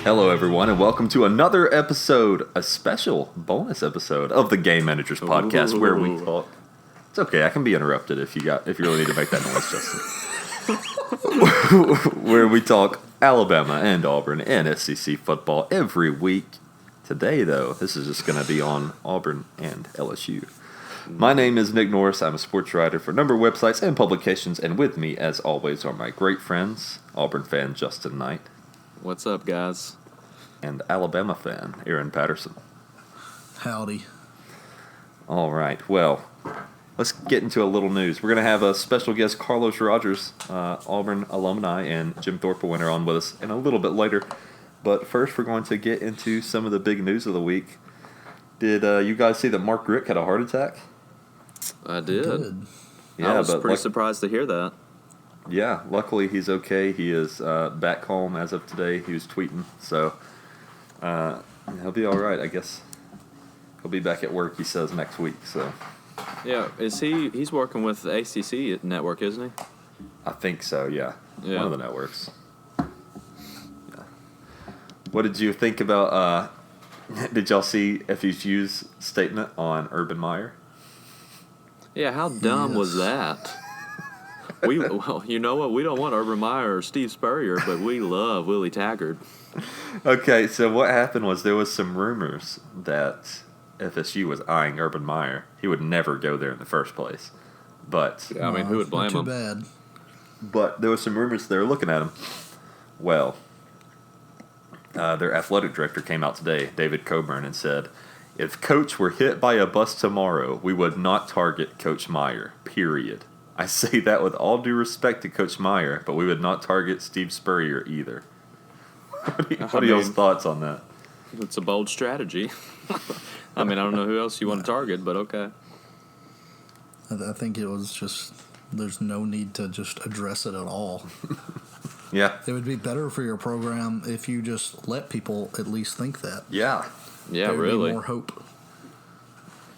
Hello, everyone, and welcome to another episode, a special bonus episode of the Game Managers Podcast, where we talk. It's okay, I can be interrupted if you really need to make that noise, Justin. Where we talk Alabama and Auburn and SEC football every week. Today, though, this is just going to be on Auburn and LSU. My name is Nick Norris. I'm a sports writer for a number of websites and publications, and with me, as always, are my great friends, Auburn fan Justin Knight. What's up, guys? And Alabama fan Aaron Patterson. Howdy. All right, well, let's get into a little news. We're going to have a special guest, Carlos Rogers, Auburn alumni, and Jim Thorpe Award on with us in a little bit later. But first, we're going to get into some of the big news of the week. Did you guys see that Mark Richt had a heart attack? I did. Good. Yeah, I was pretty surprised to hear that. Yeah, luckily he's okay. He is back home as of today. He was tweeting, so he'll be all right, I guess. He'll be back at work, he says, next week. So Yeah, he's working with the ACC network, isn't he? I think so, yeah. Yeah. One of the networks. Yeah. What did you think about, did y'all see FSU's statement on Urban Meyer? Yeah, how dumb was that? Well, you know what? We don't want Urban Meyer or Steve Spurrier, but we love Willie Taggart. Okay, so what happened was there was some rumors that FSU was eyeing Urban Meyer. He would never go there in the first place. But I mean, who would blame too him? Bad. But there was some rumors they were looking at him. Well, their athletic director came out today, David Coburn, and said, if Coach were hit by a bus tomorrow, we would not target Coach Meyer, period. I say that with all due respect to Coach Meyer, but we would not target Steve Spurrier either. What are y'all's thoughts on that? It's a bold strategy. I mean, I don't know who else you want to target, but okay. I think it was just, there's no need to just address it at all. Yeah. It would be better for your program if you just let people at least think that. Yeah. Yeah, There would really. be more hope.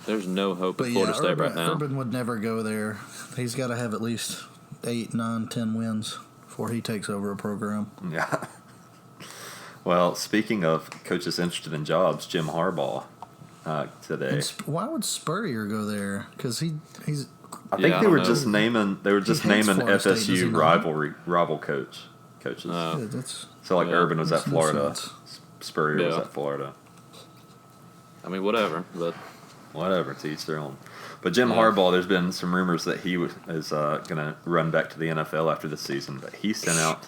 There's no hope But in Florida yeah, State Urban, right now. Urban would never go there. He's got to have at least 8, 9, 10 wins before he takes over a program. Yeah. Well, speaking of coaches interested in jobs, Jim Harbaugh today. And why would Spurrier go there? Because he's. I think Yeah, they I were don't know. just naming hates Florida State, does he FSU not? rival coaches. Oh. Yeah, that's So like Yeah. Urban was at Makes no Florida, sense. Spurrier was Yeah. at Florida. I mean, whatever, but Whatever, to each their own. But Jim Yeah. Harbaugh, there's been some rumors that he is going to run back to the NFL after this season. But he sent out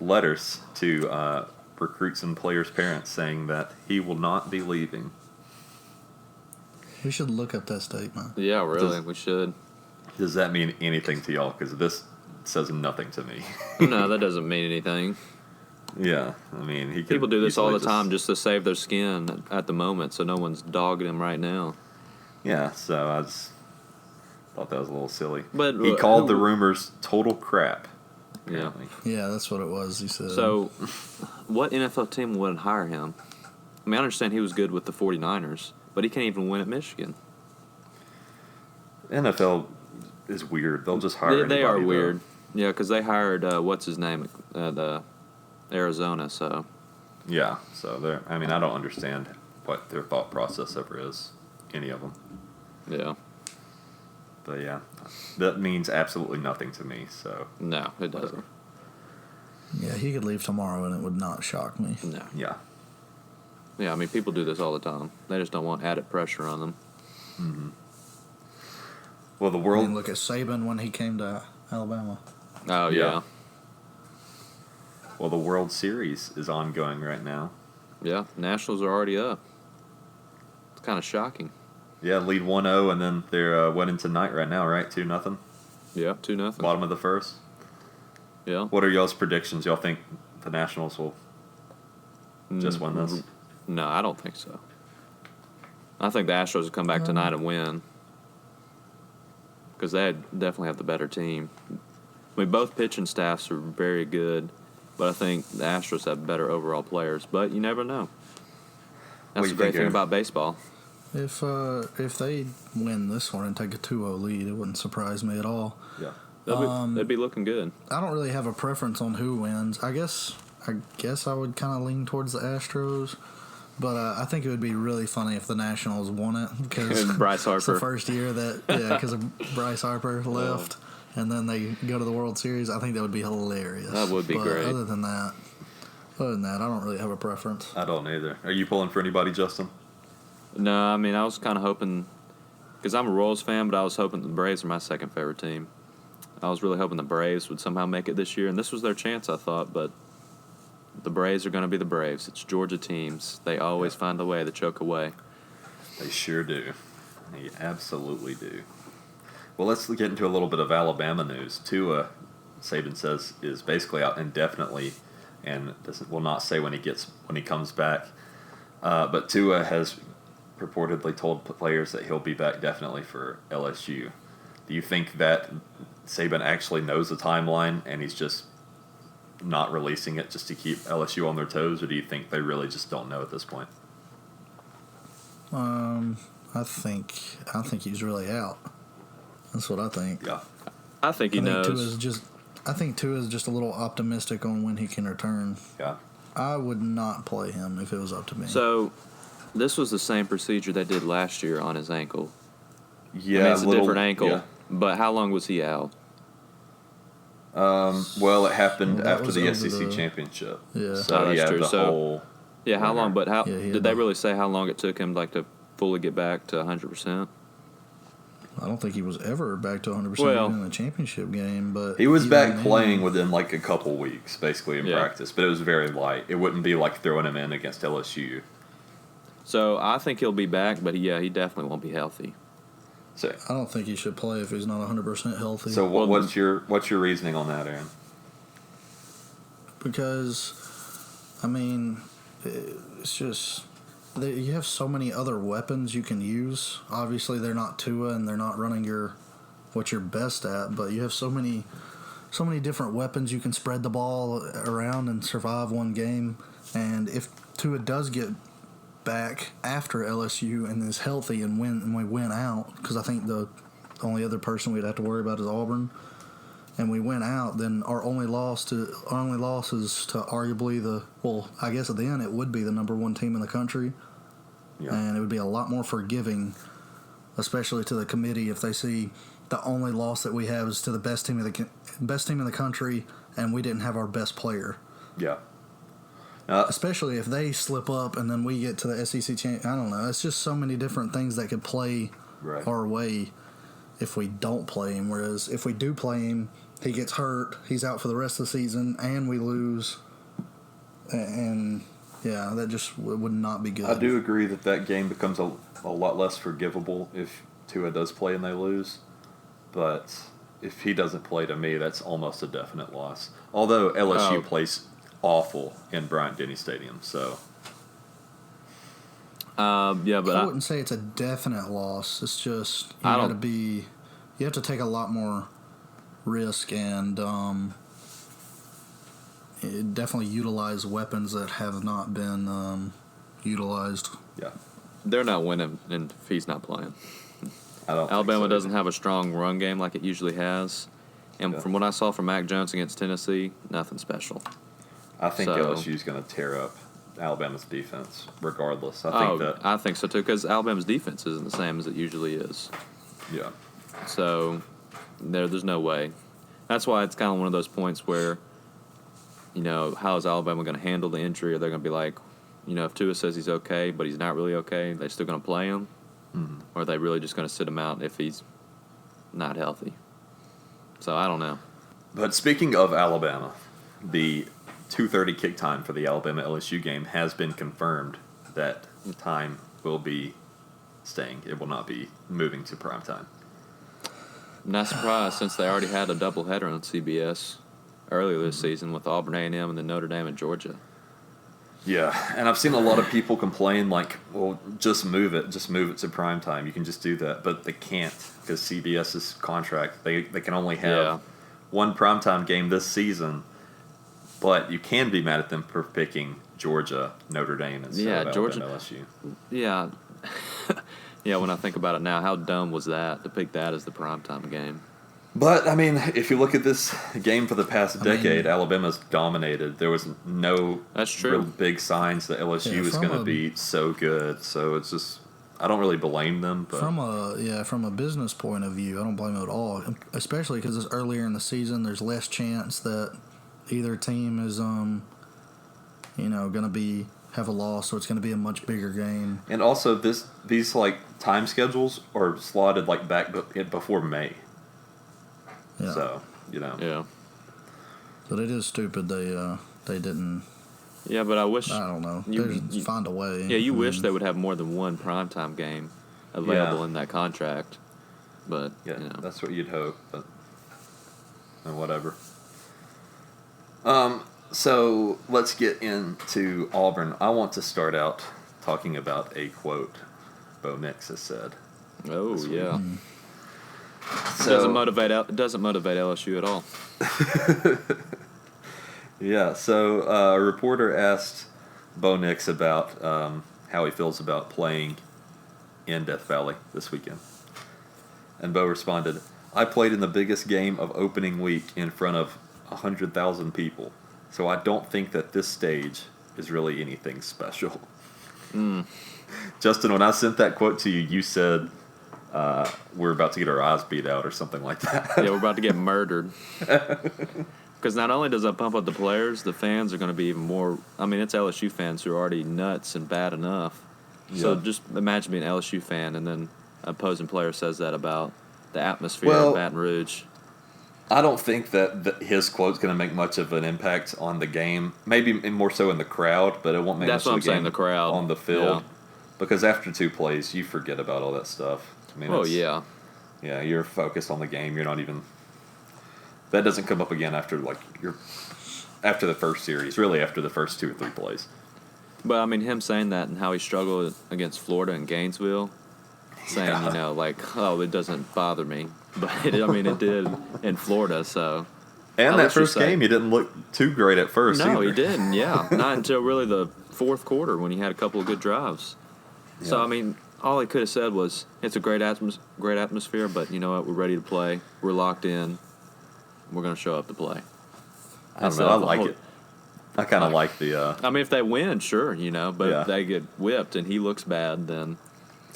letters to recruits and players' parents saying that he will not be leaving. We should look up that statement. yeah, really, we should. Does that mean anything to y'all? Because this says nothing to me. No, that doesn't mean anything. Yeah, I mean, he could People do this all the easily time just to save their skin at the moment, so no one's dogging him right now. Yeah, so I just thought that was a little silly. But he called the rumors total crap. Yeah. apparently. Yeah, that's what it was, he said. So, what NFL team wouldn't hire him? I mean, I understand he was good with the 49ers, but he can't even win at Michigan. NFL is weird. They'll just hire They are anybody, though. weird. Yeah, because they hired, what's his name, the Arizona, so. Yeah, so they're. I mean, I don't understand what their thought process ever is, any of them. Yeah. But yeah, that means absolutely nothing to me. So No, it doesn't. Yeah, he could leave tomorrow and it would not shock me. No. yeah, Yeah, I mean, people do this all the time. They just don't want added pressure on them. well, the I world. mean, look at Saban when he came to Alabama. Oh, Yeah. yeah. Well, the World Series is ongoing right now. Yeah, Nationals are already up. It's kind of shocking. Yeah, lead 1-0, and then they're winning tonight right now, right? 2-0. Yeah, 2-0. Bottom of the first. Yeah. What are y'all's predictions? Y'all think the Nationals will just win this? No, I don't think so. I think the Astros will come back tonight and win. Because they definitely have the better team. I mean, both pitching staffs are very good, but I think the Astros have better overall players. But you never know. That's What the you great think, thing Aaron? about baseball. If they win this one and take a 2-0 lead, it wouldn't surprise me at all. Yeah. They'd be looking good. I don't really have a preference on who wins. I guess I guess I would kind of lean towards the Astros. But I think it would be really funny if the Nationals won it because Bryce Harper. It's the first year that because of Bryce Harper left, and then they go to the World Series. I think that would be hilarious. That would be great. Other than that, I don't really have a preference. I don't either. Are you pulling for anybody, Justin? No, I mean, I was kind of hoping, because I'm a Royals fan, but I was hoping the Braves are my second favorite team. I was really hoping the Braves would somehow make it this year, and this was their chance, I thought, but the Braves are going to be the Braves. It's Georgia teams. They always find a way to choke away. They sure do. They absolutely do. Well, let's get into a little bit of Alabama news. Tua, Saban says, is basically out indefinitely, and will not say when he comes back. But Tua has purportedly told players that he'll be back definitely for LSU. Do you think that Saban actually knows the timeline and he's just not releasing it just to keep LSU on their toes, or do you think they really just don't know at this point? I think he's really out. That's what I think. Yeah, I think he knows. I think Tua is just a little optimistic on when he can return. yeah. I would not play him if it was up to me. So, this was the same procedure they did last year on his ankle. Yeah, I mean, it's a different ankle, yeah. but how long was he out? Well, it happened Well, that after was the over SEC the- championship. Yeah. So Oh, he that's had true. the So- whole. Yeah, how long? But how Yeah, he did had they the- really say how long it took him to fully get back to 100%? I don't think he was ever back to 100% Well- in the championship game. But He was even back then- playing within like a couple weeks, basically in Yeah. practice, but it was very light. It wouldn't be like throwing him in against LSU. So I think he'll be back, but he definitely won't be healthy. So, I don't think he should play if he's not 100% healthy. so Well, what's your reasoning on that, Aaron? Because, I mean, it's just you have so many other weapons you can use. Obviously, they're not Tua and they're not running what you're best at, but you have so many different weapons you can spread the ball around and survive one game. And if Tua does get back after LSU and is healthy and we win out, because I think the only other person we'd have to worry about is Auburn, and we went out, then our only loss is to arguably I guess then it would be the number one team in the country, and it would be a lot more forgiving, especially to the committee if they see the only loss that we have is to the best team in the country, and we didn't have our best player. Yeah. Especially if they slip up and then we get to the SEC champ. I don't know. It's just so many different things that could play our way if we don't play him. Whereas if we do play him, he gets hurt, he's out for the rest of the season, and we lose. And, yeah, that just would not be good. I do agree that game becomes a lot less forgivable if Tua does play and they lose. But if he doesn't play, to me, that's almost a definite loss. Although LSU plays awful in Bryant-Denny Stadium, so... Yeah, but I wouldn't say it's a definite loss. It's just you have to take a lot more risk and definitely utilize weapons that have not been utilized. Yeah. they're not winning if he's not playing. I don't. Alabama doesn't have a strong run game like it usually has. And from what I saw from Mac Jones against Tennessee, nothing special. I think LSU's going to tear up Alabama's defense, regardless. I think so too, because Alabama's defense isn't the same as it usually is. Yeah. So there's no way. That's why it's kind of one of those points where, how is Alabama going to handle the injury? Are they going to be like, if Tua says he's okay, but he's not really okay, they still going to play him? Mm-hmm. Or are they really just going to sit him out if he's not healthy? So I don't know. But speaking of Alabama, the 2:30 kick time for the Alabama-LSU game has been confirmed. That time will be staying. It will not be moving to prime time. Not surprised, since they already had a doubleheader on CBS earlier this season with Auburn A&M and then Notre Dame and Georgia. Yeah, and I've seen a lot of people complain like, well, just move it to prime time. You can just do that. But they can't because CBS's contract, they can only have one primetime game this season. But you can be mad at them for picking Georgia, Notre Dame, instead of Alabama, LSU. Yeah. Yeah, when I think about it now, how dumb was that to pick that as the primetime game? But, I mean, if you look at this game for the past decade, Alabama's dominated. There was no That's true. real big signs that LSU was going to be so good. So it's just, I don't really blame them. But from a business point of view, I don't blame them at all. Especially because it's earlier in the season. There's less chance that either team is, going to have a loss, so it's going to be a much bigger game. And also, these like time schedules are slotted like back before May. Yeah. So, Yeah. But it is stupid they didn't. Yeah, but I wish. I don't know. They just find a way. Yeah, you wish they would have more than one primetime game available in that contract. But, that's what you'd hope. But whatever. So let's get into Auburn. I want to start out talking about a quote Bo Nix has said. Oh, yeah. Mm-hmm. So, it doesn't motivate LSU at all. Yeah, so a reporter asked Bo Nix about how he feels about playing in Death Valley this weekend. And Bo responded, "I played in the biggest game of opening week in front of 100,000 people, so I don't think that this stage is really anything special." Justin, when I sent that quote to you, you said we're about to get our eyes beat out or something like that. Yeah, we're about to get murdered. Because not only does that pump up the players, the fans are going to be even more. I mean, it's LSU fans who are already nuts and bad enough. Yeah. So just imagine being an LSU fan and then an opposing player says that about the atmosphere in Baton Rouge. I don't think that his quote's going to make much of an impact on the game. Maybe more so in the crowd, but it won't make much of the crowd on the field. Yeah. Because after two plays, you forget about all that stuff. I mean, yeah, you're focused on the game. You're not even. That doesn't come up again after after the first series. Really, after the first 2 or 3 plays. But I mean, him saying that and how he struggled against Florida and Gainesville, saying it doesn't bother me, but it did in Florida. So. And that first game, he didn't look too great at first. No, either. He didn't. Yeah, not until really the fourth quarter when he had a couple of good drives. Yeah. So I mean. All he could have said was, "It's a great atmosphere, but you know what? We're ready to play. We're locked in. We're going to show up to play." I don't know. I like it. I kind of like the. I mean, if they win, sure, but if they get whipped and he looks bad, then.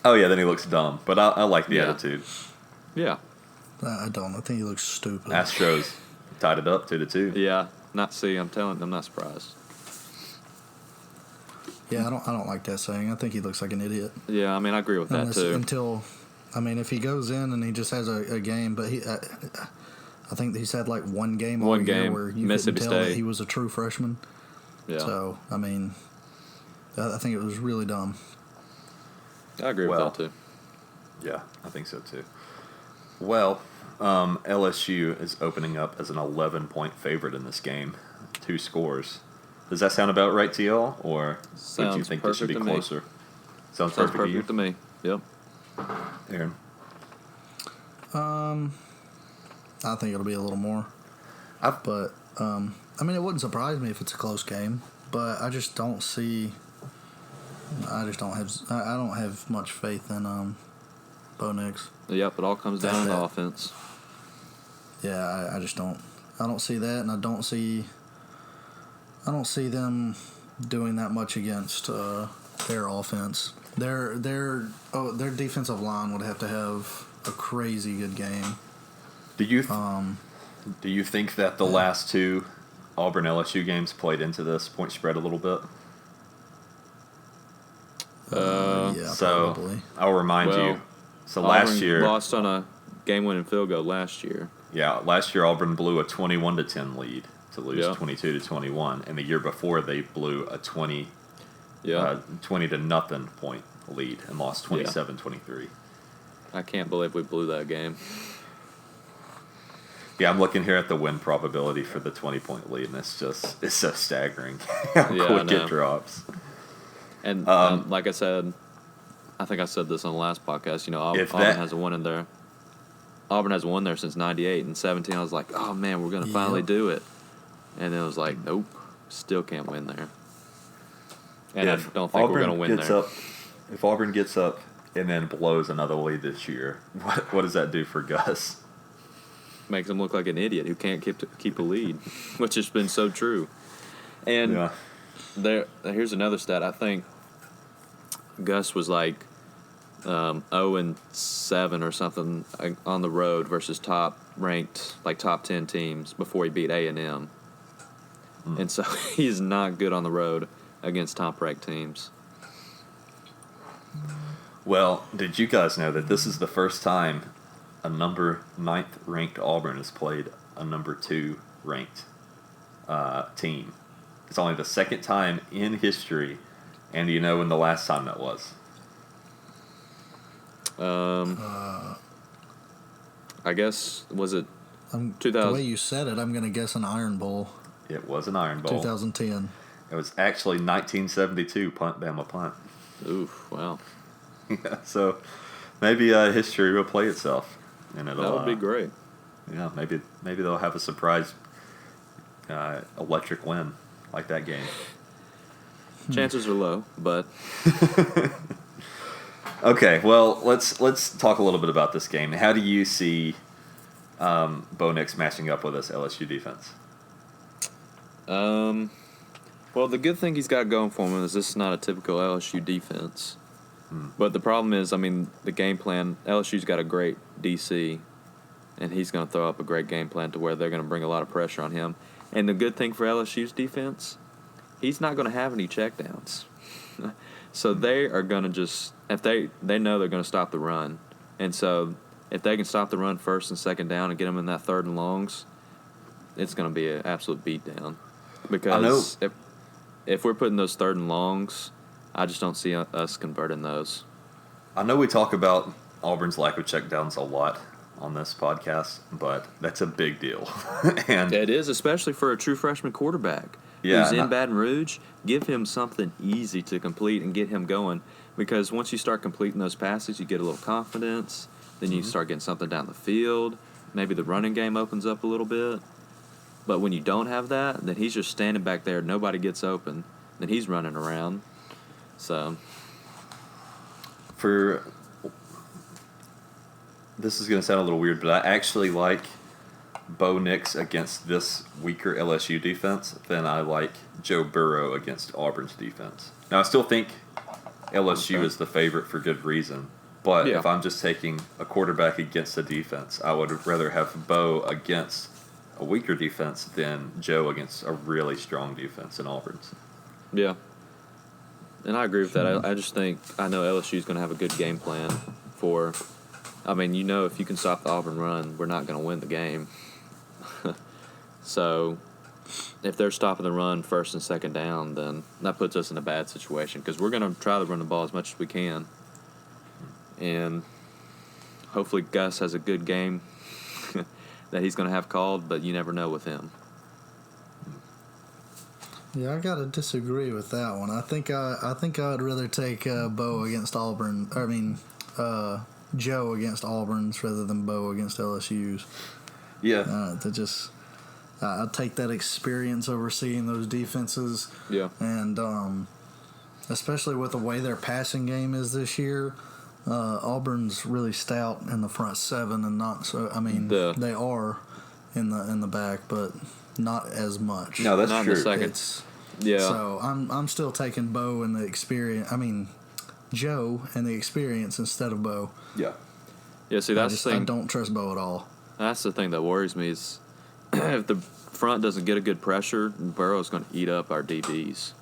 Oh yeah, then he looks dumb. But I like the attitude. Yeah. I don't. I think he looks stupid. Astros tied it up 2-2. Yeah. I'm not surprised. Yeah, I don't like that saying. I think he looks like an idiot. Yeah, I mean, I agree with that too. If he goes in and he just has a game, but I think he's had like one game all year where you couldn't tell that he was a true freshman. Yeah. So, I think it was really dumb. I agree with that too. Yeah, I think so too. Well, LSU is opening up as an 11-point favorite in this game. 2 scores. Does that sound about right to y'all, or do you think it should be closer? Sounds perfect to me. Yep. Aaron? I think it'll be a little more. But it wouldn't surprise me if it's a close game. But I just don't see. I don't have much faith in Bo Nix. Yep, it all comes down to offense. Yeah, I just don't. I don't see that, and I don't see them doing that much against their offense. Their defensive line would have to have a crazy good game. Do you think that the last 2 Auburn LSU games played into this point spread a little bit? Yeah, so probably. I'll remind you. So Auburn last year lost on a game-winning field goal last year. Yeah, last year Auburn blew a 21-10 lead to lose 22-21, and the year before they blew a 20 to nothing point lead and lost 27-23. I can't believe we blew that game. Yeah, I'm looking here at the win probability for the 20-point lead, and it's so staggering how quick it drops. And like I said, I think I said this on the last podcast. Auburn has won in there. Auburn has won there since '98 and '17. I was like, oh man, we're gonna finally do it. And then it was like, nope, still can't win there. And I don't think we're gonna win there. If Auburn gets up and then blows another lead this year, what does that do for Gus? makes him look like an idiot who can't keep a lead, which has been so true. And here's another stat. I think Gus was like 0-7 or something on the road versus top 10 teams before he beat A&M. And so he's not good on the road against top-ranked teams. Well, did you guys know that this is the first time a number 9th ranked Auburn has played a number 2 ranked team? It's only the second time in history, and do you know when the last time that was? I guess, was it 2000? The way you said it, I'm going to guess an Iron Bowl. It was an Iron Bowl. 2010. It was actually 1972 punt, Bama punt. Oof, wow. Yeah, so maybe history will play itself, and it'll. That would be great. Yeah, maybe they'll have a surprise electric win like that game. Chances are low, but okay. Well, let's talk a little bit about this game. How do you see Bo Nix matching up with this LSU defense? Well, the good thing he's got going for him is this is not a typical LSU defense. But the problem is, the game plan, LSU's got a great DC, and he's going to throw up a great game plan to where they're going to bring a lot of pressure on him. And the good thing for LSU's defense, he's not going to have any checkdowns. So they are going to just, if they know they're going to stop the run. And so if they can stop the run first and second down and get them in that third and longs, it's going to be an absolute beatdown. Because if we're putting those third and longs, I just don't see us converting those. I know we talk about Auburn's lack of checkdowns a lot on this podcast, but that's a big deal. And it is, especially for a true freshman quarterback who's in Baton Rouge. Give him something easy to complete and get him going, because once you start completing those passes, you get a little confidence. Then you start getting something down the field. Maybe the running game opens up a little bit. But when you don't have that, then he's just standing back there. Nobody gets open. Then he's running around. So, this is going to sound a little weird, but I actually like Bo Nix against this weaker LSU defense than I like Joe Burrow against Auburn's defense. Now, I still think LSU is the favorite for good reason, but if I'm just taking a quarterback against a defense, I would rather have Bo against a weaker defense than Joe against a really strong defense in Auburn's. Yeah. And I agree with that. I just think I know LSU is going to have a good game plan for. If you can stop the Auburn run, we're not going to win the game. So, if they're stopping the run first and second down, then that puts us in a bad situation because we're going to try to run the ball as much as we can. And hopefully Gus has a good game that he's going to have called, but you never know with him. Yeah, I gotta disagree with that one. I think I'd rather take Bo against Auburn. Joe against Auburn's rather than Bo against LSU's. Yeah. I'd take that experience overseeing those defenses. Yeah. And especially with the way their passing game is this year, Auburn's really stout in the front seven and not so. They are in the back, but not as much. No, that's not true. In the second. So I'm still taking Bo and the experience. Joe and the experience instead of Bo. Yeah. Yeah. See, that's the thing. I don't trust Bo at all. That's the thing that worries me is if the front doesn't get a good pressure, Burrow's going to eat up our DBs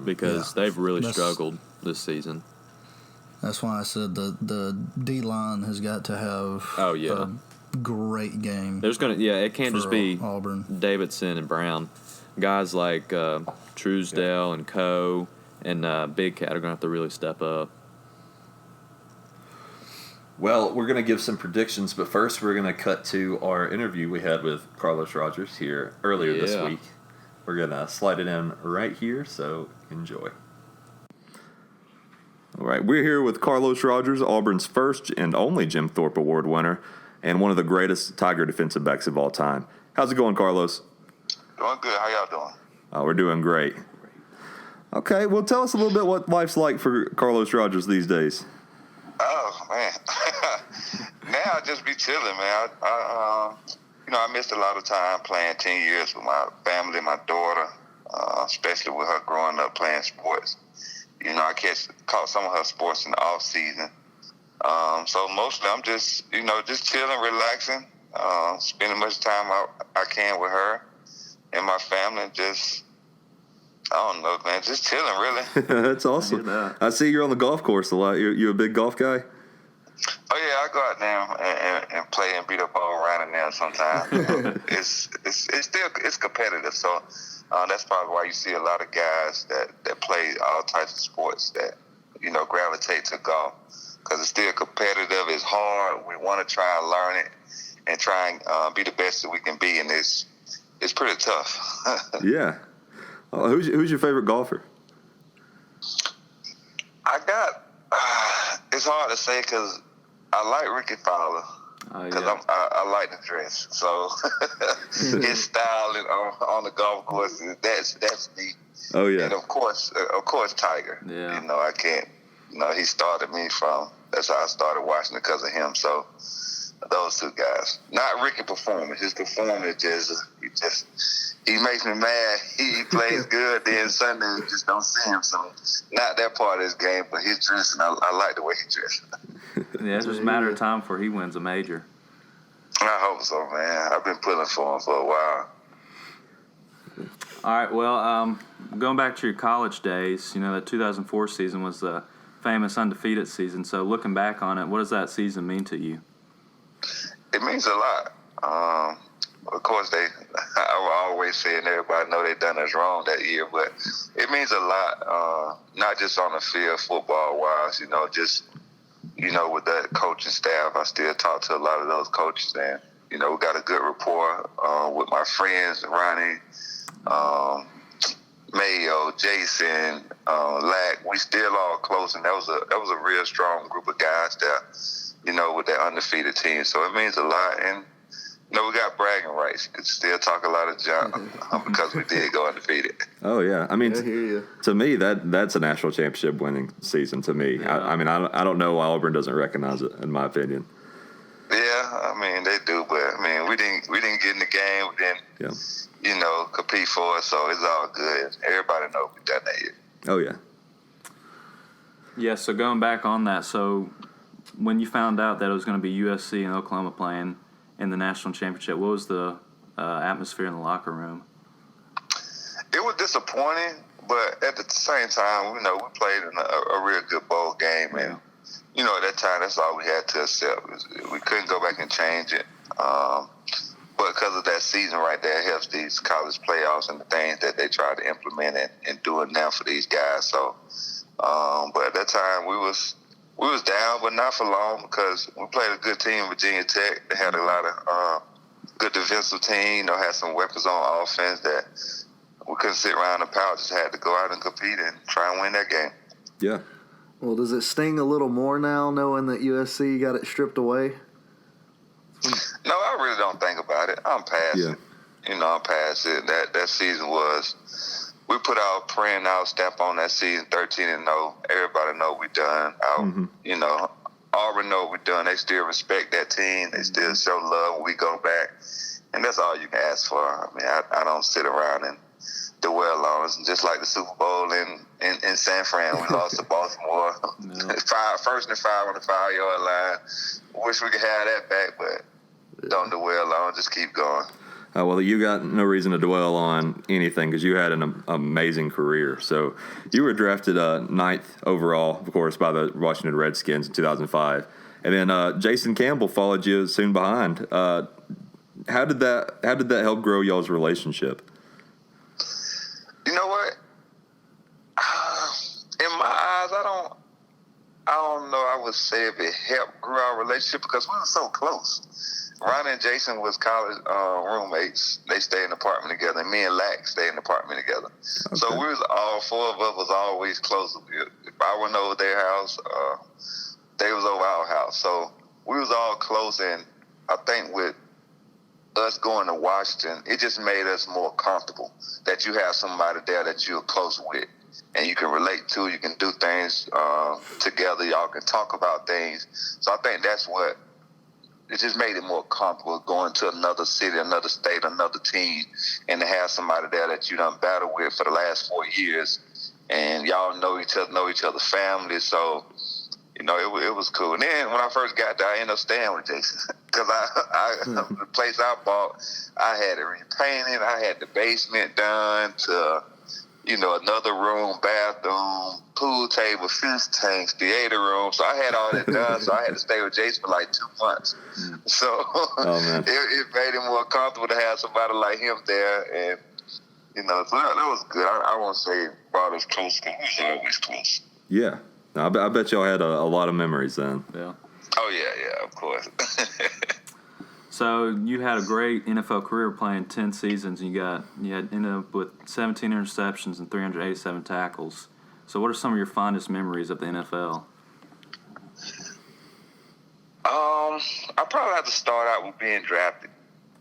because they've really struggled this season. That's why I said the D line has got to have. A great game. There's it can't just be Auburn, Davidson and Brown. Guys like Truesdale and Coe and Big Cat are going to have to really step up. Well, we're going to give some predictions, but first we're going to cut to our interview we had with Carlos Rogers here earlier this week. We're going to slide it in right here, so enjoy. All right, we're here with Carlos Rogers, Auburn's first and only Jim Thorpe Award winner, and one of the greatest Tiger defensive backs of all time. How's it going, Carlos? Doing good. How y'all doing? We're doing great. Okay, well, tell us a little bit what life's like for Carlos Rogers these days. Oh, man. Now I just be chilling, man. I missed a lot of time playing 10 years with my family, my daughter, especially with her growing up playing sports. I caught some of her sports in the off season. So mostly I'm just chilling, relaxing, spending much time I can with her and my family. Just, I don't know, man, just chilling, really. That's awesome. I see you're on the golf course a lot. You a big golf guy? Oh yeah, I go out there and play and beat up all around in there sometimes. It's competitive, so that's probably why you see a lot of guys that play all types of sports that gravitate to golf, because it's still competitive. It's hard. We want to try and learn it and try and be the best that we can be, and it's pretty tough. Yeah. Who's your favorite golfer? It's hard to say because I like Ricky Fowler because I like the dress. So his style on the golf course, that's me. Oh yeah. And of course Tiger. Yeah. I can't. He started me from. That's how I started watching it, because of him. So those two guys. Not Ricky performance. His performance he makes me mad. He plays good. Then Sunday you just don't see him. So not that part of his game, but his dressing. I like the way he dresses. Yeah, it's just a matter of time before he wins a major. I hope so, man. I've been pulling for him for a while. All right, well, going back to your college days, that 2004 season was the famous undefeated season. So looking back on it, what does that season mean to you? It means a lot. Of course, I will always say, and everybody know they done us wrong that year, but it means a lot, not just on the field, football-wise, just, with that coaching staff. I still talk to a lot of those coaches, and, we got a good rapport with my friends, Ronnie, Mayo, Jason, Lack. We still all close, and that was a real strong group of guys there, with that undefeated team. So it means a lot, and we got bragging rights. You could still talk a lot of junk because we did go undefeated. Oh yeah, I mean, I hear you. To me that's a national championship winning season. To me, Yeah. I don't know why Auburn doesn't recognize it, in my opinion. Yeah, they do, but we didn't get in the game. We didn't, compete for it, so it's all good. Everybody knows we done that year. Oh yeah. Yeah, so going back on that, so when you found out that it was going to be USC and Oklahoma playing in the national championship, what was the atmosphere in the locker room? It was disappointing, but at the same time, we played in a real good bowl game, and at that time, that's all we had to accept. We couldn't go back and change it. But because of that season right there, it helps these college playoffs and the things that they try to implement and do it now for these guys. So, but at that time, we was down, but not for long, because we played a good team, Virginia Tech. They had a lot of good defensive team. Had some weapons on offense that we couldn't sit around and pout. Just had to go out and compete and try and win that game. Yeah. Well, does it sting a little more now, knowing that USC got it stripped away? No, I really don't think about it. I'm past it. I'm past it. That season was, we put our print, our stamp on that season, 13-0. Everybody know we done. Auburn know we done. They still respect that team. They still show love when we go back. And that's all you can ask for. I don't sit around and dwell on it. Just like the Super Bowl in San Fran, we lost to Baltimore. First and 5 on the 5-yard line. Wish we could have that back, but don't dwell on it. Just keep going. Well, you got no reason to dwell on anything because you had an amazing career. So you were drafted 9th overall, of course, by the Washington Redskins in 2005. And then Jason Campbell followed you soon behind. How did that help grow y'all's relationship? You know what? In my eyes, I don't know. I would say if it helped grow our relationship because we were so close. Ronnie and Jason was college roommates. They stayed in the apartment together. And me and Lack stayed in the apartment together. Okay. So we was all 4 of us was always close. If I went over their house, they was over our house. So we was all close, and I think with us going to Washington, it just made us more comfortable that you have somebody there that you're close with and you can relate to. You can do things together. Y'all can talk about things. So I think that's what it just made it more comfortable going to another city, another state, another team, and to have somebody there that you done battled with for the last 4 years, and y'all know each other's family. So, it was cool. And then when I first got there, I ended up staying with Jason because the place I bought, I had it repainted. I had the basement done to, another room, bathroom, pool table, fish tanks, theater room. So I had all that done. So I had to stay with Jason for like 2 months. So it made it more comfortable to have somebody like him there. And, so that was good. I won't say it brought us close because we was always close. Yeah. I bet y'all had a lot of memories then. Yeah. Oh, yeah, of course. So you had a great NFL career playing 10 seasons, and you ended up with 17 interceptions and 387 tackles. So what are some of your fondest memories of the NFL? I probably have to start out with being drafted.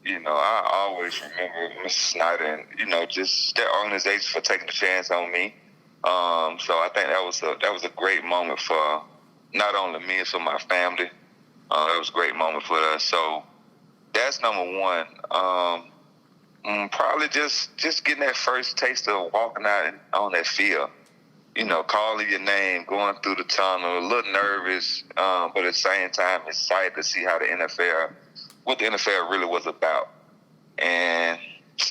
I always remember Mr. Snyder and, just their organization for taking a chance on me. So I think that was a great moment for not only me, but for my family. That was a great moment for us. So that's number one. Probably just getting that first taste of walking out on that field. Calling your name, going through the tunnel, a little nervous, but at the same time excited to see what the NFL really was about. And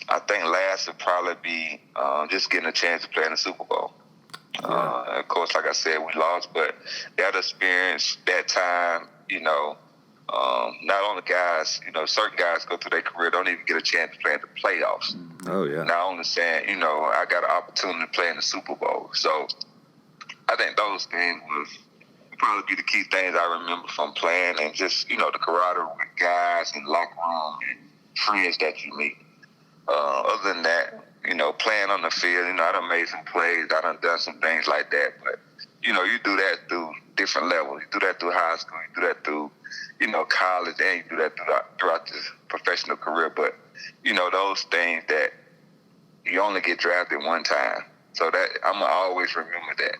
I think last would probably be just getting a chance to play in the Super Bowl. Of course, like I said, we lost, but that experience, that time, not only guys, certain guys go through their career, don't even get a chance to play in the playoffs. Oh, yeah. Not only saying, I got an opportunity to play in the Super Bowl. So I think those things would probably be the key things I remember from playing, and just, the camaraderie with guys and locker room and friends that you meet. Other than that, playing on the field, I done made some plays, I done some things like that. But, you do that through different levels. You do that through high school, you do that through, college, and you do that throughout this professional career. But, those things that you only get drafted one time. So that I'm going to always remember that.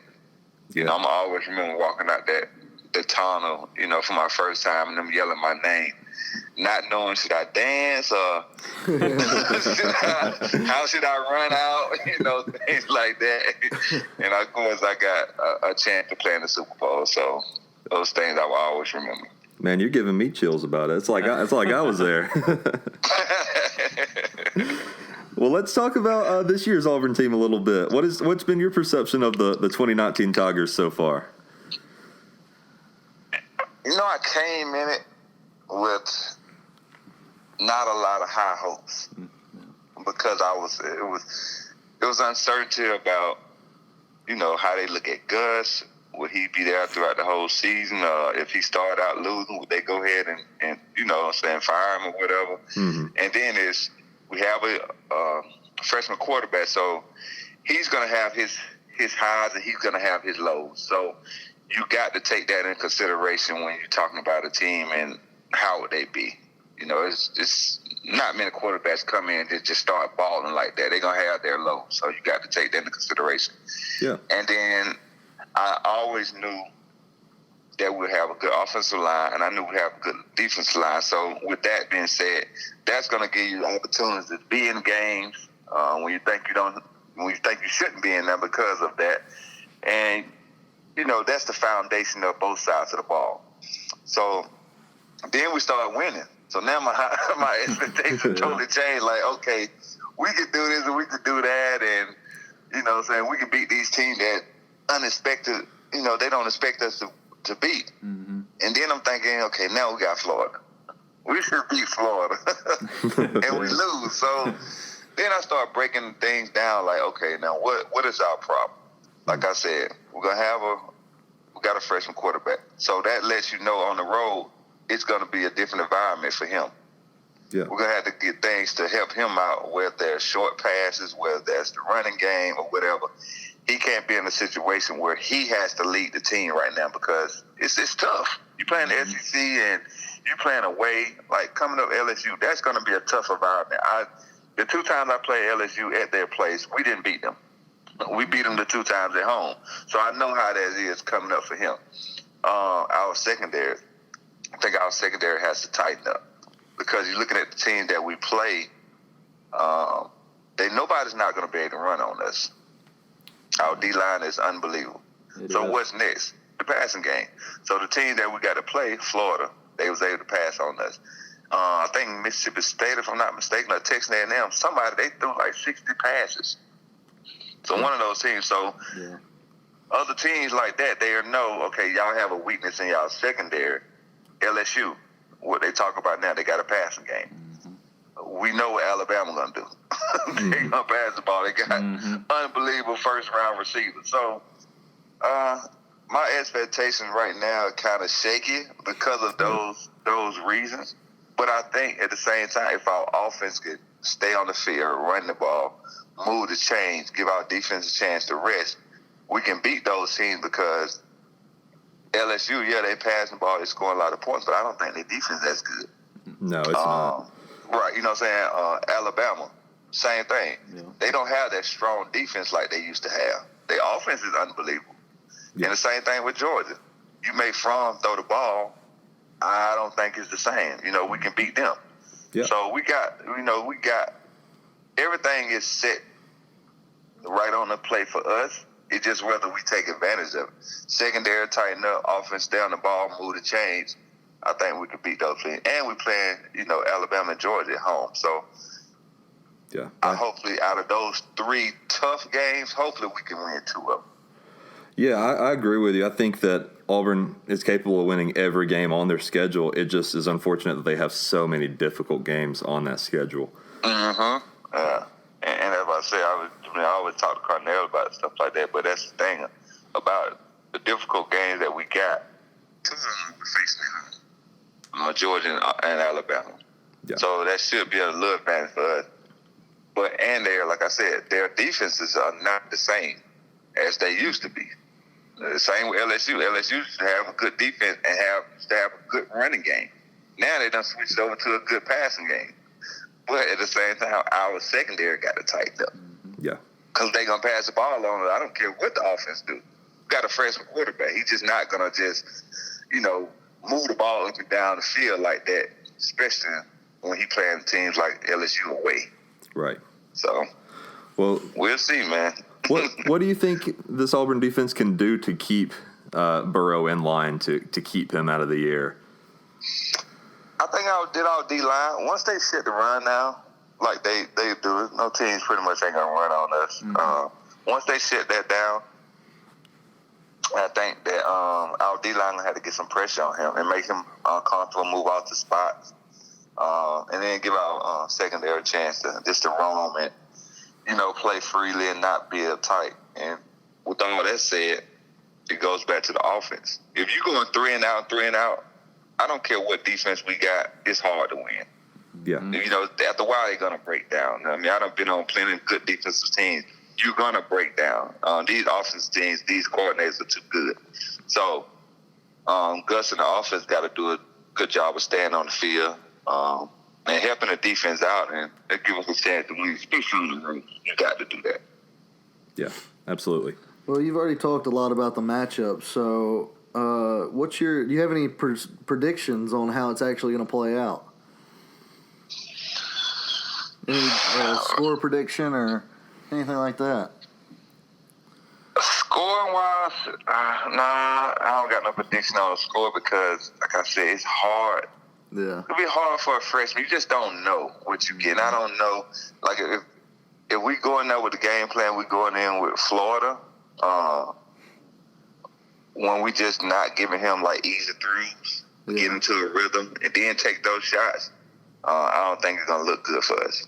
I'm going to always remember walking out the tunnel, for my first time and them yelling my name. Not knowing should I dance or how should I run out, things like that. And of course, I got a chance to play in the Super Bowl, so those things I will always remember. Man, you're giving me chills about it. It's like I was there. Well, let's talk about this year's Auburn team a little bit. What's been your perception of the 2019 Tigers so far? I came in it with not a lot of high hopes because it was uncertainty about how they look at Gus. Would he be there throughout the whole season? If he started out losing, would they go ahead and fire him or whatever? Mm-hmm. And then we have a freshman quarterback, so he's going to have his highs and he's going to have his lows. So you got to take that in consideration when you're talking about a team and how would they be. It's not many quarterbacks come in and just start balling like that. They're going to have their lows, so you got to take that into consideration. Yeah. And then I always knew that we'd have a good offensive line, and I knew we'd have a good defensive line. So with that being said, that's going to give you opportunities to be in games when you think you shouldn't be in them because of that. And, that's the foundation of both sides of the ball. So then we start winning. So now my expectations totally changed. Like, okay, we could do this and we could do that, and we can beat these teams that unexpected. They don't expect us to beat. Mm-hmm. And then I'm thinking, okay, now we got Florida. We should beat Florida, and we lose. So then I start breaking things down. Like, okay, now what is our problem? Like I said, we got a freshman quarterback, so that lets you know on the road, it's going to be a different environment for him. Yeah. We're going to have to get things to help him out, whether there's short passes, whether there's the running game or whatever. He can't be in a situation where he has to lead the team right now because it's tough. You're playing the SEC and you're playing away, like coming up LSU, that's going to be a tough environment. The 2 times I played LSU at their place, we didn't beat them. We beat them the 2 times at home. So I know how that is coming up for him. Our secondary. think our secondary has to tighten up because you're looking at the team that we play. Nobody's not going to be able to run on us. Our D-line is unbelievable. What's next? The passing game. So the team that we got to play, Florida, they was able to pass on us. I think Mississippi State, if I'm not mistaken, or Texas A&M, they threw like 60 passes. So one of those teams. So other teams like that, they know, okay, y'all have a weakness in y'all secondary. LSU, what they talk about now, they got a passing game. We know what Alabama going to do. They going to pass the ball. They got unbelievable first-round receivers. So my expectations right now are kind of shaky because of those reasons. But I think at the same time, if our offense could stay on the field, run the ball, move the chains, give our defense a chance to rest, we can beat those teams because LSU, they pass the ball, they score a lot of points, but I don't think their defense is as good. No, it's not. Right, you know what I'm saying? Alabama, same thing. Yeah. They don't have that strong defense like they used to have. Their offense is unbelievable. Yeah. And the same thing with Georgia. You make Fromm throw the ball, I don't think it's the same. We can beat them. Yeah. So we got everything is set right on the plate for us. It's just whether we take advantage of it. Secondary, tighten up, offense down the ball, move the chains. I think we could beat those teams. And we're playing, Alabama and Georgia at home. So hopefully out of those 3 tough games, hopefully we can win 2 of them. Yeah, I agree with you. I think that Auburn is capable of winning every game on their schedule. It just is unfortunate that they have so many difficult games on that schedule. Mm-hmm. And as I said, I always talk to Cornell about stuff like that, but that's the thing about the difficult games that we got. 2 of them we're facing Georgia and Alabama. Yeah. So that should be a little advantage for us. And like I said, their defenses are not the same as they used to be. The same with LSU. LSU used to have a good defense and have a good running game. Now they done switched over to a good passing game. But at the same time, our secondary got to tighten up. Yeah. Because they're going to pass the ball on it. I don't care what the offense do. Got a freshman quarterback. He's just not going to just, move the ball up and down the field like that, especially when he playing teams like LSU away. Right. So, we'll see, man. What do you think this Auburn defense can do to keep Burrow in line, to keep him out of the air? I think I did our D-line. Once they shut the run now, like they do, no teams pretty much ain't going to run on us. Mm-hmm. Once they shut that down, I think that our D-line had to get some pressure on him and make him comfortable, move out to spots, and then give our secondary a chance to roam and, play freely and not be uptight. And with all that said, it goes back to the offense. If you're going 3 and out, I don't care what defense we got, it's hard to win. Yeah. After a while, they're going to break down. I mean, I done been on plenty of good defensive teams. You're going to break down. These offensive teams, these coordinators are too good. So, Gus and the offense got to do a good job of staying on the field and helping the defense out and give us a chance to win, especially in the room. You got to do that. Yeah, absolutely. Well, you've already talked a lot about the matchup. So, do you have any predictions on how it's actually going to play out? Any score prediction or anything like that? Scoring-wise, I don't got no prediction on the score because, like I said, it's hard. Yeah. It'll be hard for a freshman. You just don't know what you get. I don't know. Like, if we go in there with the game plan, we going in with Florida, when we just not giving him, like, easy threes, get into a rhythm, and then take those shots, I don't think it's going to look good for us.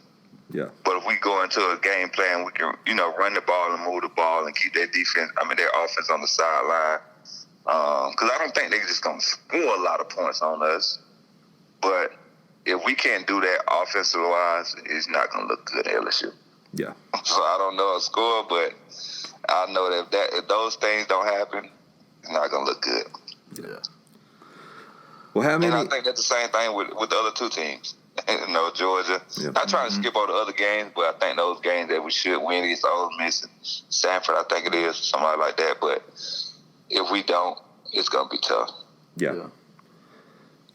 Yeah. But if we go into a game plan, we can, run the ball and move the ball and keep their offense on the sideline. Because I don't think they're just going to score a lot of points on us. But if we can't do that offensive-wise, it's not going to look good at LSU. Yeah. So I don't know a score, but I know that if those things don't happen, it's not going to look good. Yeah. Well, how many? And I think that's the same thing with the other 2 teams. Georgia. Yeah. Not trying to skip all the other games, but I think those games that we should win is Ole Miss and Sanford, I think it is, somebody like that. But if we don't, it's going to be tough. Yeah.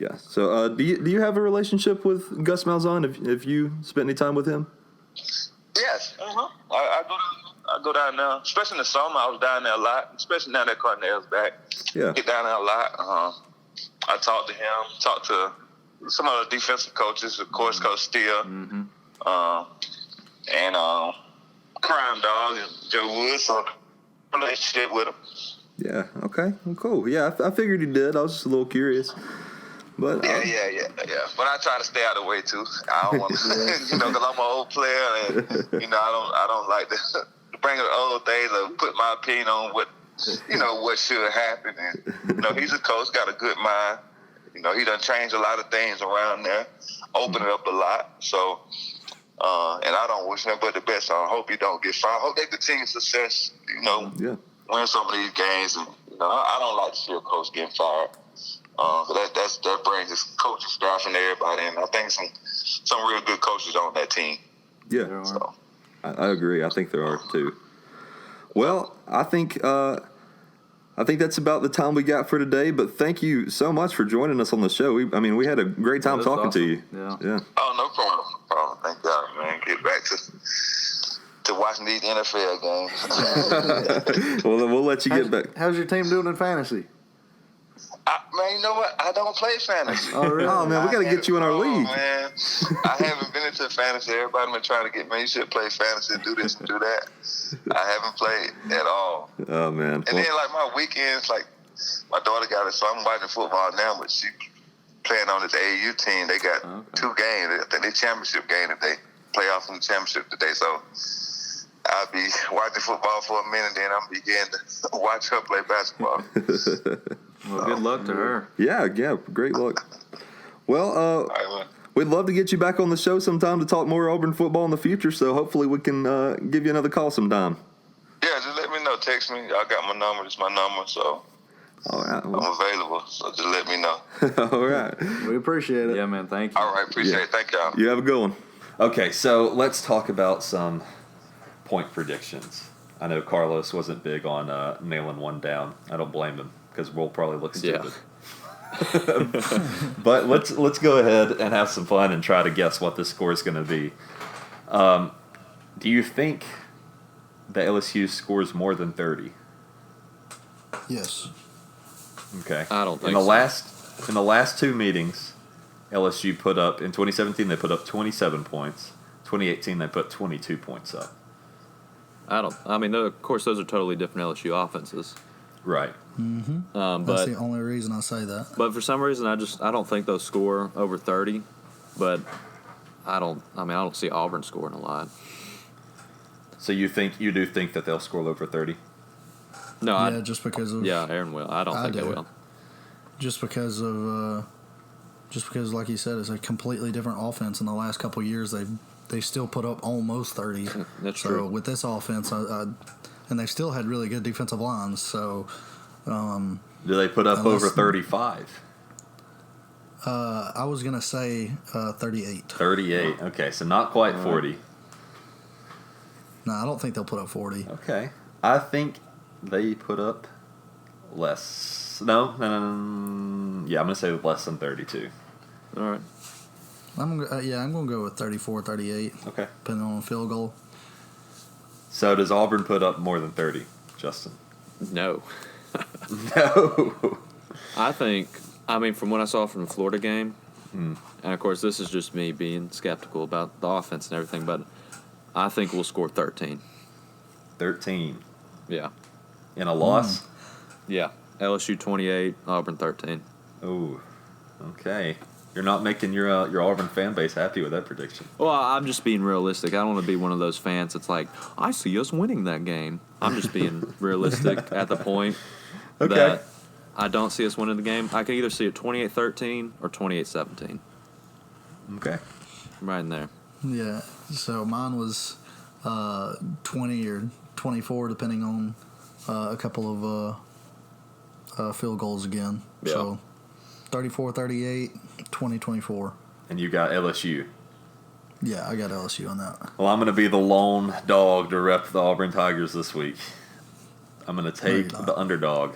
Yeah. So, do you have a relationship with Gus Malzahn? Have you spent any time with him? Yes. I go down there, especially in the summer. I was down there a lot, especially now that Cardinale's back. Yeah. Get down there a lot. I talked to him, talked to some other defensive coaches, of course, Coach Steele, and Crime Dog and Joe Woods. So, relationship with him. Yeah. Okay. Well, cool. Yeah, I figured you did. I was just a little curious. But Yeah. But I try to stay out of the way too. I don't want to, because I'm an old player, and I don't like to bring up old days or put my opinion on what should happen. And he's a coach, got a good mind. He done changed a lot of things around there, opened it up a lot. So, and I don't wish him but the best. I hope he don't get fired. I hope they continue success. Win some of these games, and I don't like to see a coach getting fired. That brings his coaching staff and everybody, and I think some real good coaches on that team. Yeah, so. I agree. I think there are too. Well, I think that's about the time we got for today. But thank you so much for joining us on the show. We had a great time talking to you. Yeah. Oh, no problem. Thank God, man. Get back to watching these NFL games. Well, then we'll let you get back. How's your team doing in fantasy? Man, you know what? I don't play fantasy. Oh, really? Oh, man, we got to get you in our league. Man, I haven't been into fantasy. Everybody been trying to get me. You should play fantasy, do this and do that. I haven't played at all. Oh, man. And then, like, my weekends, like, my daughter got it, so I'm watching football now, but she playing on this AAU team. They got 2 games. I think they championship game today. Playoffs in the championship today. So I'll be watching football for a minute, then I'm beginning to watch her play basketball. Well, good luck to her. Yeah, great luck. Well, we'd love to get you back on the show sometime to talk more Auburn football in the future, so hopefully we can give you another call sometime. Yeah, just let me know. Text me. I got my number. It's my number, so all right, I'm available, so just let me know. All right. We appreciate it. Yeah, man, thank you. All right, appreciate it. Thank y'all. You have a good one. Okay, so let's talk about some point predictions. I know Carlos wasn't big on nailing one down. I don't blame him, because we'll probably look stupid. Yeah. But let's go ahead and have some fun and try to guess what the score is going to be. Do you think that LSU scores more than 30? Yes. Okay. I don't think in the last 2 meetings, LSU put up, in 2017 they put up 27 points. 2018 they put 22 points up. Of course, those are totally different LSU offenses. Right. Mm-hmm. That's the only reason I say that. But for some reason, I don't think they'll score over 30. But I don't see Auburn scoring a lot. So you do think that they'll score over 30? No. Just because of Herren will. I don't think they will. Just because, like you said, it's a completely different offense. In the last couple of years, they still put up almost 30. That's so true. With this offense, and they still had really good defensive lines. So, do they put up over 35? I was gonna say 38. 38. Okay, so not quite 40. No, I don't think they'll put up 40. Okay, I think they put up less. No. Yeah, I'm gonna say less than 32. All right. I'm gonna go with 34, 38. Okay. Depending on a field goal. So does Auburn put up more than 30, Justin? No. No. I think, from what I saw from the Florida game, and of course this is just me being skeptical about the offense and everything, but I think we'll score 13. 13. Yeah. In a loss? Yeah. LSU 28, Auburn 13. Oh, okay. You're not making your Auburn fan base happy with that prediction. Well, I'm just being realistic. I don't want to be one of those fans that's like, I see us winning that game. I'm just being realistic at the point that I don't see us winning the game. I can either see it 28-13 or 28-17. Okay. Right in there. Yeah. So mine was 20 or 24, depending on a couple of field goals again. Yeah. So 34-38, 20-24. And you got LSU. Yeah, I got LSU on that. Well, I'm going to be the lone dog to rep the Auburn Tigers this week. I'm going to take the underdog.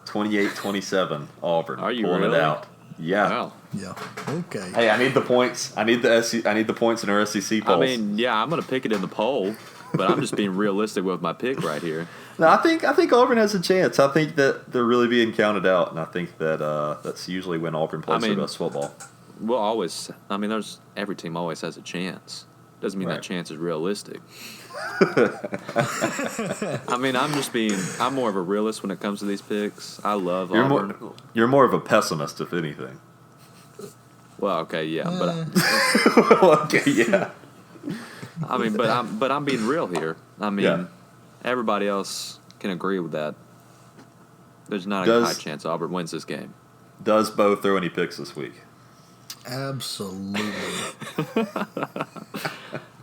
28-27 Auburn. Are you pulling really? it out. Yeah. Wow. Yeah. Okay. Hey, I need the points. I need the points in our SEC polls. I mean, yeah, I'm going to pick it in the poll, but I'm just being realistic with my pick right here. No, I think Auburn has a chance. I think that they're really being counted out, and I think that that's usually when Auburn plays their best football. We'll always. I mean, every team always has a chance. Doesn't mean that chance is realistic. I mean, I'm more of a realist when it comes to these picks. I love Auburn. You're more of a pessimist, if anything. Well, okay, yeah, but okay, yeah. I mean, but I'm being real here. I mean, everybody else can agree with that. There's not a high chance Auburn wins this game. Does Bo throw any picks this week? Absolutely.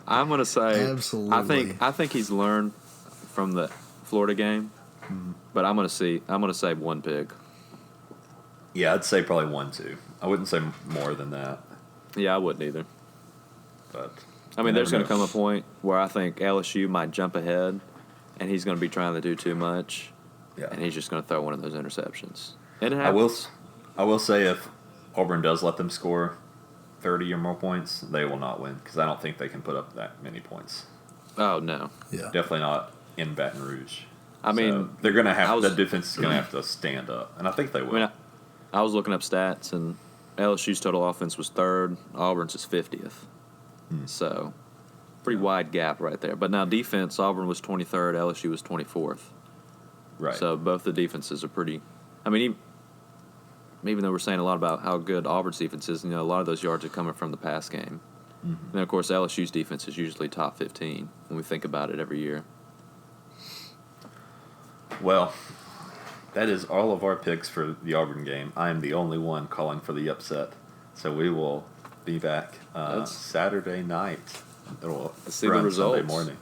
I'm gonna say absolutely. I think he's learned from the Florida game, but I'm gonna say one pick. Yeah, I'd say probably 1-2. I wouldn't say more than that. Yeah, I wouldn't either. But I mean, there's going to come a point where I think LSU might jump ahead, and he's going to be trying to do too much, and he's just going to throw one of those interceptions. And it happens. I will say if Auburn does let them score 30 or more points, they will not win because I don't think they can put up that many points. Oh no, yeah, definitely not in Baton Rouge. I mean, they're going to have the defense is going to have to stand up, and I think they will. I mean, I was looking up stats, and LSU's total offense was 3rd. Auburn's is 50th. So, pretty wide gap right there. But now defense, Auburn was 23rd, LSU was 24th. Right. So both the defenses are pretty. I mean, even though we're saying a lot about how good Auburn's defense is, a lot of those yards are coming from the pass game. And of course, LSU's defense is usually top 15 when we think about it every year. Well, that is all of our picks for the Auburn game. I am the only one calling for the upset. So we will be back Saturday night. Let's see the results. Sunday morning.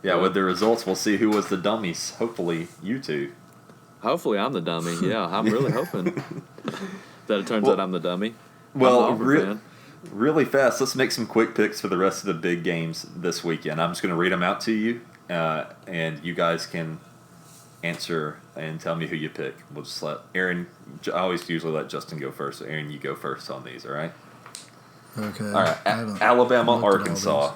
Yeah, with the results, we'll see who was the dummies. Hopefully, you two. Hopefully, I'm the dummy. Yeah, I'm really hoping that it turns out I'm the dummy. Well, really fast, let's make some quick picks for the rest of the big games this weekend. I'm just going to read them out to you, and you guys can answer and tell me who you pick. We'll just let Aaron. I always usually let Justin go first. So Aaron, you go first on these. All right. Okay. All right. Alabama, Arkansas.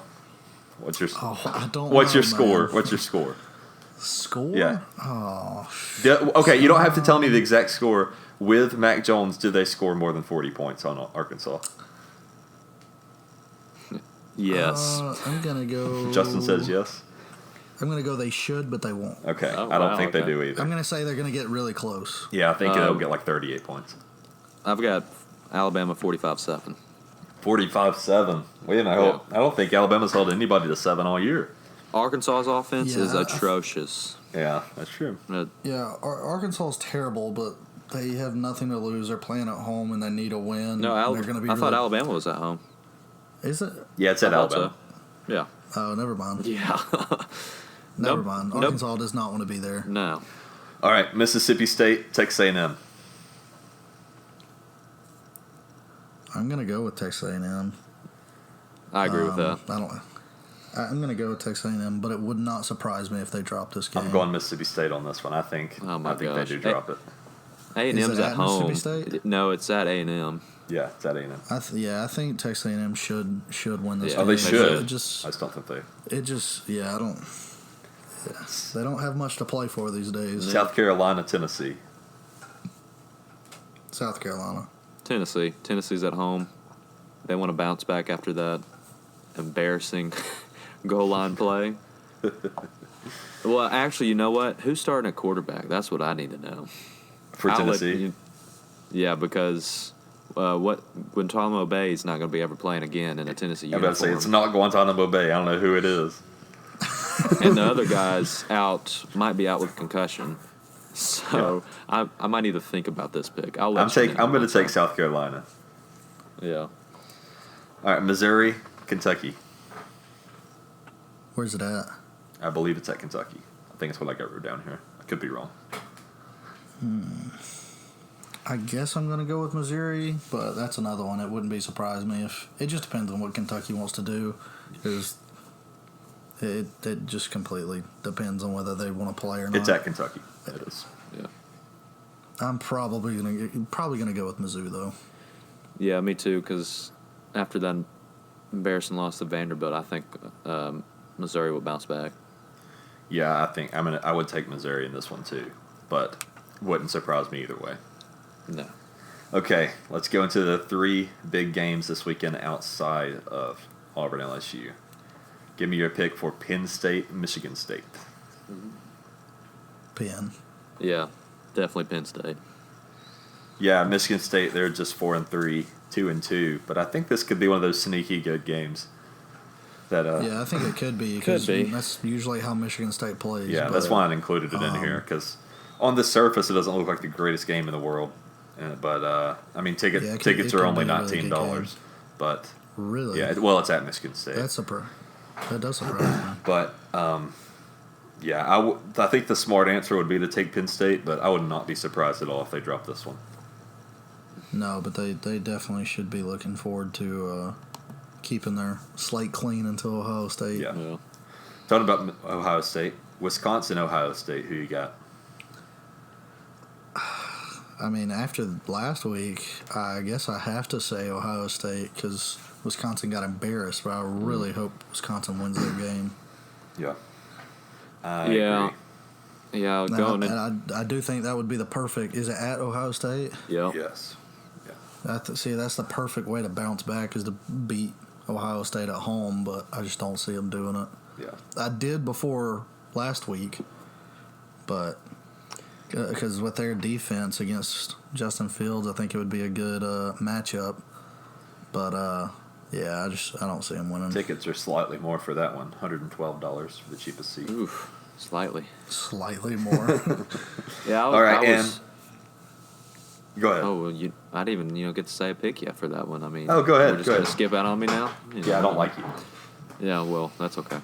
What's your? I don't. What's know, your score? man. What's your score? Score? Yeah. Oh. Okay, you don't have to tell me the exact score. With Mac Jones, do they score more than 40 points on Arkansas? Yes. I'm gonna go. Justin says yes. I'm going to go they should, but they won't. Okay. I don't think they do either. I'm going to say they're going to get really close. Yeah, I think they'll get like 38 points. I've got Alabama 45-7. 45-7. Wait a minute. I don't think Alabama's held anybody to 7 all year. Arkansas's offense is atrocious. Yeah, that's true. Arkansas is terrible, but they have nothing to lose. They're playing at home, and they need a win. No, they're going to be. I thought Alabama was at home. Is it? Yeah, it's at Alabama. So. Yeah. Oh, never mind. Yeah. Never mind. Arkansas does not want to be there. No. All right, Mississippi State, Texas A&M. I'm going to go with Texas A&M. I agree with that. I'm going to go with Texas A&M, but it would not surprise me if they drop this game. I'm going Mississippi State on this one. I think they do drop it. A&M's at home. Mississippi State? No, it's at A&M. Yeah, it's at A&M. I think Texas A&M should win this game. Oh, they should. I just don't think they. I don't. They don't have much to play for these days. South Carolina, Tennessee. South Carolina. Tennessee. Tennessee's at home. They want to bounce back after that embarrassing goal line play. Well, actually, you know what? Who's starting at quarterback? That's what I need to know. For Tennessee? Yeah, because when Guantanamo Bay is not going to be ever playing again in a Tennessee uniform. I'm about to say, it's not Guantanamo Bay. I don't know who it is. And the other guy's might be out with concussion. So I might need to think about this pick. I'm going to take South Carolina. Yeah. All right, Missouri, Kentucky. Where's it at? I believe it's at Kentucky. I think it's what I got wrote down here. I could be wrong. I guess I'm going to go with Missouri, but that's another one. It wouldn't be surprised me if it just depends on what Kentucky wants to do. Because it just completely depends on whether they want to play or not. It's at Kentucky. It is. Yeah. I'm probably gonna go with Mizzou though. Yeah, me too. Because after that embarrassing loss to Vanderbilt, I think Missouri will bounce back. Yeah, I would take Missouri in this one too, but wouldn't surprise me either way. No. Okay, let's go into the 3 big games this weekend outside of Auburn LSU. Give me your pick for Penn State, Michigan State. Penn. Yeah, definitely Penn State. Yeah, Michigan State, they're just 4-3, 2-2, but I think this could be one of those sneaky good games. That Yeah, I think it could be. Could be. That's usually how Michigan State plays. Yeah, but, that's why I included it in here, because on the surface it doesn't look like the greatest game in the world. But I mean, tickets it are can only be a really good $19, game. but Really? yeah, it's at Michigan State. That does surprise me. But yeah, I think the smart answer would be to take Penn State, but I would not be surprised at all if they drop this one. No, but they definitely should be looking forward to keeping their slate clean until Ohio State. Yeah. Yeah. Talking about Ohio State, Wisconsin, Ohio State, who you got? I mean, after last week, I guess I have to say Ohio State because Wisconsin got embarrassed, but I really hope Wisconsin wins their game. Yeah. Yeah. Yeah, going in. And I do think that would be the perfect. Is it at Ohio State? Yeah. Yes. See, that's the perfect way to bounce back is to beat Ohio State at home, but I just don't see them doing it. Yeah. I did before last week, but because with their defense against Justin Fields, I think it would be a good matchup. But yeah, I don't see them winning. Tickets are slightly more for that one, $112 for the cheapest seat. Oof. Slightly. Slightly more. Yeah. All right, go ahead. Oh, well, I didn't even get to say a pick yet for that one. I mean, Oh, go ahead, We're just go gonna ahead. skip out on me now. Yeah, I don't like you. Yeah, well, that's okay.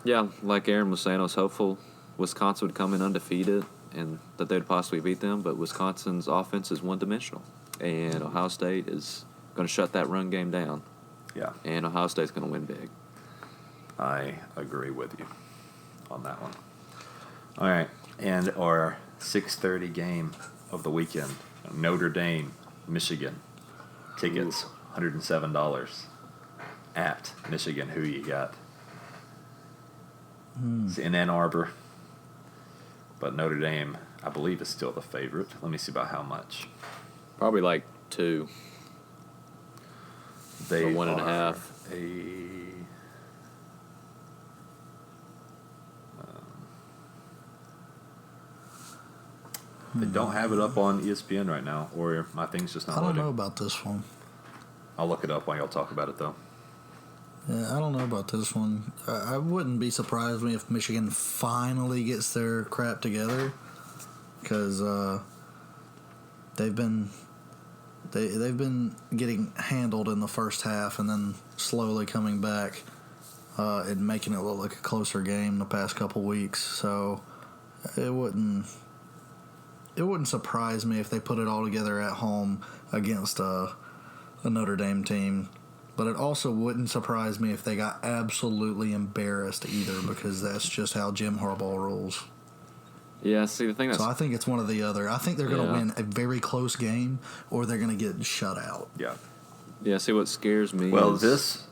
Yeah, like Aaron was saying, I was hopeful Wisconsin would come in undefeated and that they'd possibly beat them, but Wisconsin's offense is one-dimensional, and Ohio State is going to shut that run game down, Yeah, and Ohio State's going to win big. I agree with you on that one. All right, and our 6:30 game of the weekend, Notre Dame, Michigan. Tickets, $107 at Michigan. Who you got? It's in Ann Arbor, but Notre Dame, I believe, is still the favorite. Let me see about how much. Probably like 2. They Or 1.5. are They don't have it up on ESPN right now, or my thing's just not I don't loading. know about this one. I'll look it up while y'all talk about it, though. Yeah, I don't know about this one. I wouldn't be surprised me if Michigan finally gets their crap together, because they've been getting handled in the first half and then slowly coming back and making it look like a closer game the past couple weeks. So it wouldn't surprise me if they put it all together at home against a Notre Dame team. But it also wouldn't surprise me if they got absolutely embarrassed either, because that's just how Jim Harbaugh rolls. Yeah, see, the thing that's... So I think it's one or the other. I think they're going to Yeah. win a very close game, or they're going to get shut out. Yeah. Yeah, see, what scares me Well, is... this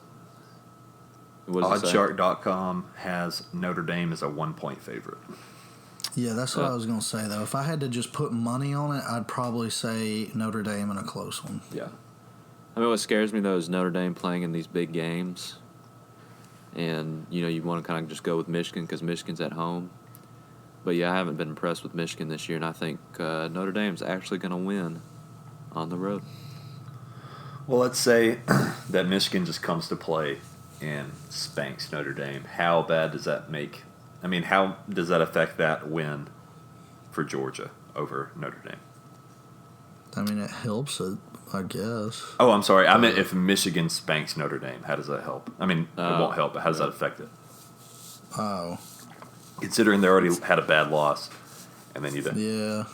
what does it say? Oddshark.com has Notre Dame as a 1-point favorite. Yeah, that's what I was going to say, though. If I had to just put money on it, I'd probably say Notre Dame in a close one. Yeah. I mean, what scares me, though, is Notre Dame playing in these big games. And, you want to kind of just go with Michigan because Michigan's at home. But, yeah, I haven't been impressed with Michigan this year, and I think Notre Dame's actually going to win on the road. Well, let's say that Michigan just comes to play and spanks Notre Dame. How bad does that make? I mean, how does that affect that win for Georgia over Notre Dame? I mean, it helps it, I guess. Oh, I'm sorry. I meant if Michigan spanks Notre Dame, how does that help? I mean, it won't help, but how does that affect it? Oh. Considering they already had a bad loss, and then you did. Yeah.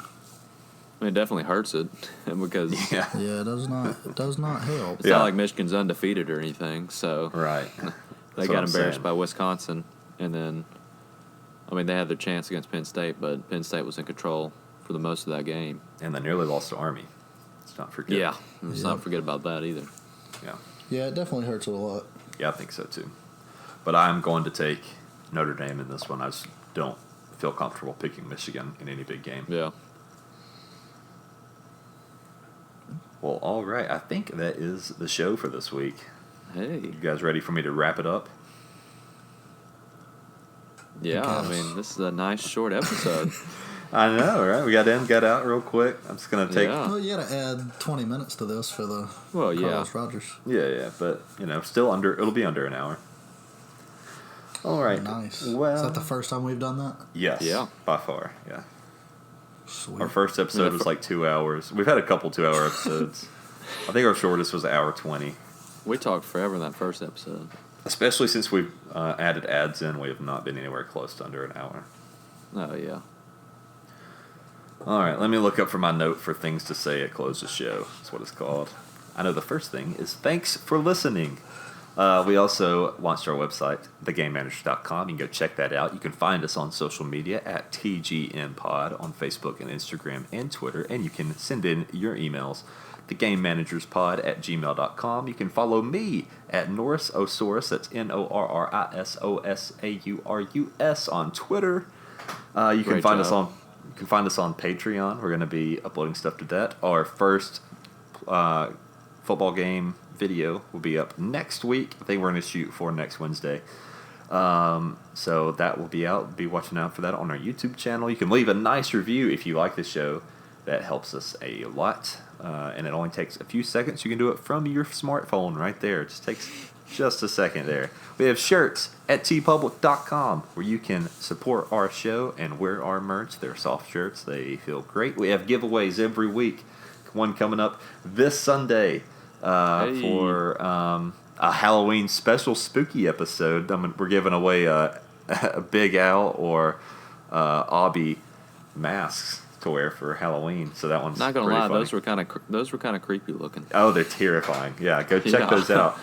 I mean, it definitely hurts it because Yeah. Yeah, it does not help. it's Yeah. not like Michigan's undefeated or anything. So Right. they That's what got I'm embarrassed saying. by Wisconsin. And then, I mean, they had their chance against Penn State, but Penn State was in control for the most of that game. And they nearly lost to Army. not forget. Yeah, let's not forget about that either. Yeah. Yeah, it definitely hurts a lot. Yeah, I think so too. But I'm going to take Notre Dame in this one. I just don't feel comfortable picking Michigan in any big game. Yeah. Well, all right. I think that is the show for this week. Hey. You guys ready for me to wrap it up? Yeah, I mean, this is a nice short episode. I know, right? We got in, got out real quick. I'm just going to take... Yeah. Well, you got to add 20 minutes to this for the Carlos Rogers. Yeah, but, still it'll be under an hour. All right. Nice. Well, is that the first time we've done that? Yes. Yeah. By far, yeah. Sweet. Our first episode was like 2 hours. We've had a couple 2-hour episodes. I think our shortest was 1:20. We talked forever in that first episode. Especially since we've added ads in, we have not been anywhere close to under an hour. Oh, yeah. All right, let me look up for my note for things to say at close the show. That's what it's called. I know the first thing is thanks for listening. We also launched our website, thegamemanagers.com. You can go check that out. You can find us on social media at TGNPod on Facebook and Instagram and Twitter. And you can send in your emails, thegamemanagerspod@gmail.com. You can follow me at Norris Osaurus, that's NORRISOSAURUS on Twitter. You can find us on Patreon. We're going to be uploading stuff to that. Our first football game video will be up next week. I think we're going to shoot for next Wednesday. So that will be out. Be watching out for that on our YouTube channel. You can leave a nice review if you like the show. That helps us a lot. And it only takes a few seconds. You can do it from your smartphone right there. It just takes just a second there. We have shirts at tpublic.com where you can support our show and wear our merch. They're soft shirts. They feel great. We have giveaways every week. One coming up this Sunday for a Halloween special spooky episode. We're giving away a Big Al or Obby masks to wear for Halloween. So that one's not gonna pretty lie, funny. those were kind of creepy looking. Oh, they're terrifying. Yeah, go check those out.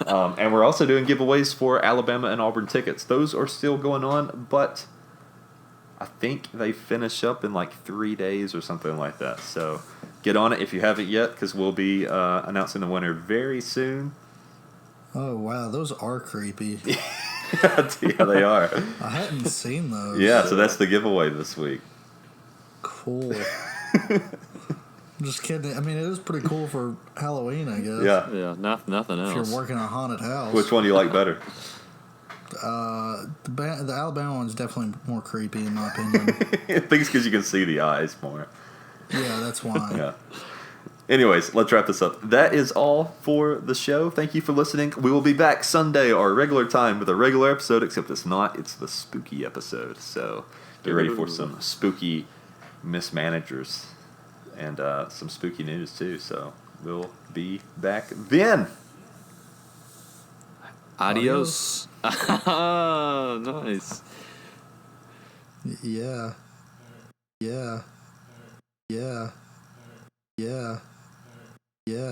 And we're also doing giveaways for Alabama and Auburn tickets. Those are still going on, but I think they finish up in like 3 days or something like that. So get on it if you haven't yet, because we'll be announcing the winner very soon. Oh, wow. Those are creepy. Yeah, they are. I hadn't seen those. Yeah, so that's the giveaway this week. Cool. I'm just kidding. I mean, it is pretty cool for Halloween, I guess. Yeah. Nothing else. If you're working a haunted house. Which one do you like better? The Alabama one's definitely more creepy, in my opinion. I think it's because you can see the eyes more. Yeah, that's why. Yeah. Anyways, let's wrap this up. That is all for the show. Thank you for listening. We will be back Sunday, our regular time, with a regular episode, except it's not. It's the spooky episode. So get ready for some spooky mismanagers and some spooky news, too. So we'll be back then. Adios. Nice. Yeah. Yeah. Yeah. Yeah. Yeah.